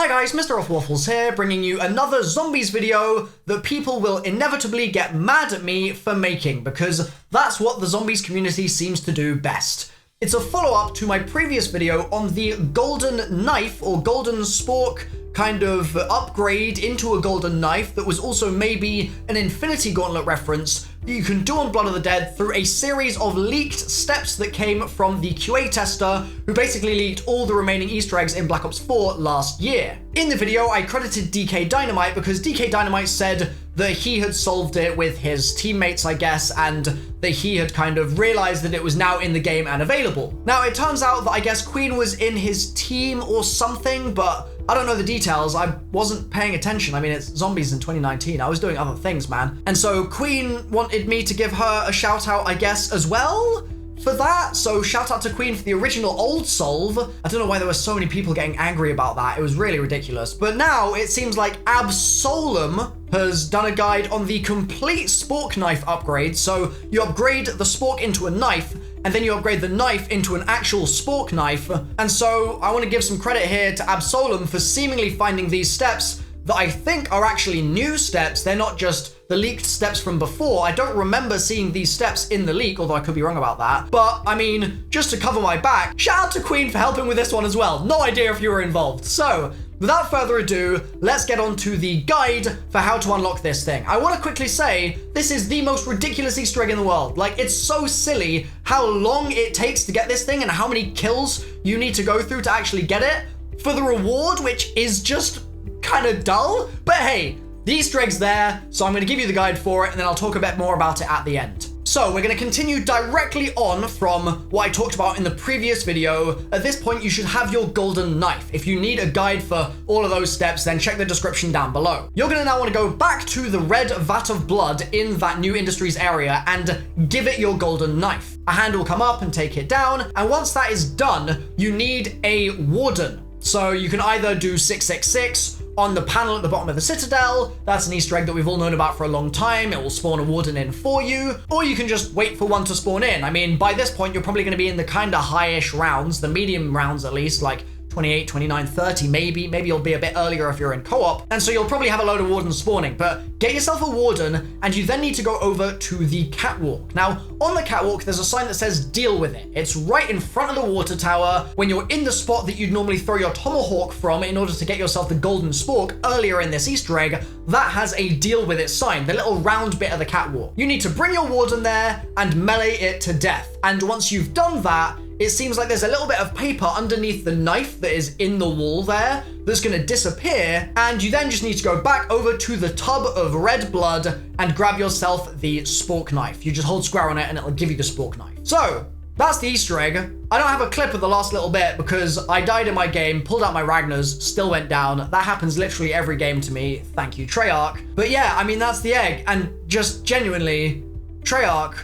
Hi guys, MrRoflWaffles here, bringing you another zombies video that people will inevitably get mad at me for making, because that's what the zombies community seems to do best. It's a follow-up to my previous video on the golden knife, or golden spork, kind of upgrade into a golden knife that was also maybe an Infinity Gauntlet reference that you can do on Blood of the Dead through a series of leaked steps that came from the QA tester who basically leaked all the remaining Easter eggs in Black Ops 4 last year. In the video, I credited DK Dynamite because DK Dynamite said that he had solved it with his teammates, I guess, and that he had kind of realized that it was now in the game and available. Now, it turns out that I guess Queen was in his team or something, but I don't know the details. I wasn't paying attention. I mean, it's zombies in 2019. I was doing other things, man. And so Queen wanted me to give her a shout out, I guess, as well for that. So shout out to Queen for the original old solve. I don't know why there were so many people getting angry about that. It was really ridiculous. But now it seems like Absolem has done a guide on the complete SPORK-KNIFE upgrade. So you upgrade the spork into a knife, and then you upgrade the knife into an actual spork knife. And so I want to give some credit here to Absolem for seemingly finding these steps that I think are actually new steps. They're not just the leaked steps from before. I don't remember seeing these steps in the leak, although I could be wrong about that. But I mean, just to cover my back, shout out to Queen for helping with this one as well. No idea if you were involved. So without further ado, let's get on to the guide for how to unlock this thing. I want to quickly say, this is the most ridiculous Easter egg in the world. Like, it's so silly how long it takes to get this thing and how many kills you need to go through to actually get it for the reward, which is just kind of dull. But hey, the Easter egg's there, so I'm going to give you the guide for it, and then I'll talk a bit more about it at the end. So we're going to continue directly on from what I talked about in the previous video. At this point, you should have your golden knife. If you need a guide for all of those steps, then check the description down below. You're going to now want to go back to the red vat of blood in that new industries area and give it your golden knife. A hand will come up and take it down, and once that is done, you need a warden. So you can either do 666 on the panel at the bottom of the Citadel. That's an Easter egg that we've all known about for a long time. It will spawn a warden in for you, or you can just wait for one to spawn in. I mean, by this point, you're probably going to be in the kind of high-ish rounds, the medium rounds at least, like 28, 29, 30 maybe. Maybe you'll be a bit earlier if you're in co-op. And so you'll probably have a load of wardens spawning, but get yourself a warden and you then need to go over to the catwalk. Now, on the catwalk, there's a sign that says deal with it. It's right in front of the water tower when you're in the spot that you'd normally throw your tomahawk from in order to get yourself the golden spork earlier in this Easter egg. That has a deal with it sign, the little round bit of the catwalk. You need to bring your warden there and melee it to death. And once you've done that, it seems like there's a little bit of paper underneath the knife that is in the wall there that's going to disappear, and you then just need to go back over to the tub of red blood and grab yourself the spork knife. You just hold square on it and it'll give you the spork knife. So that's the Easter egg. I don't have a clip of the last little bit because I died in my game, pulled out my Ragnar's, still went down. That happens literally every game to me. Thank you, Treyarch. But yeah, I mean, that's the egg. And just genuinely, Treyarch,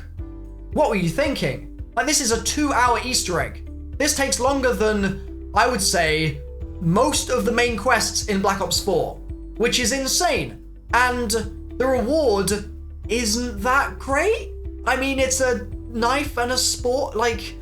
what were you thinking? Like, this is a 2-hour Easter egg. This takes longer than, I would say, most of the main quests in Black Ops 4, which is insane. And the reward isn't that great. I mean, it's a knife and a spork. Like,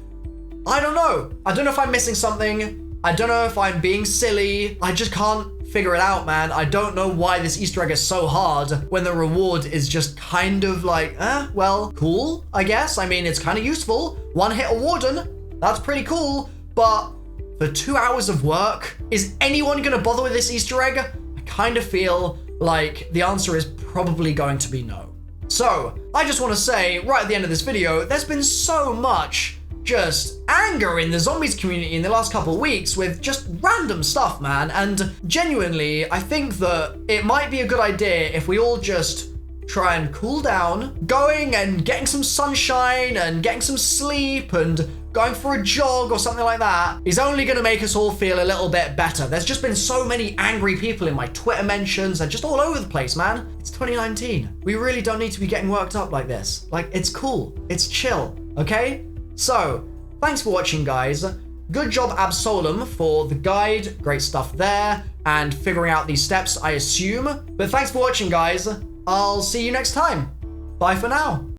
I don't know. I don't know if I'm missing something. I don't know if I'm being silly. I just can't figure it out, man. I don't know why this Easter egg is so hard when the reward is just kind of like, well, cool, I guess. I mean, it's kind of useful. One hit a warden, that's pretty cool. But for 2 hours of work, is anyone gonna bother with this Easter egg? I kind of feel like the answer is probably going to be no. So I just want to say right at the end of this video, there's been so much just anger in the zombies community in the last couple of weeks with just random stuff, man. And genuinely, I think that it might be a good idea if we all just try and cool down. Going and getting some sunshine and getting some sleep and going for a jog or something like that is only going to make us all feel a little bit better. There's just been so many angry people in my Twitter mentions and just all over the place, man. It's 2019. We really don't need to be getting worked up like this. Like, it's cool. It's chill, okay? So, thanks for watching, guys. Good job, Absolem, for the guide. Great stuff there. And figuring out these steps, I assume. But thanks for watching, guys. I'll see you next time. Bye for now.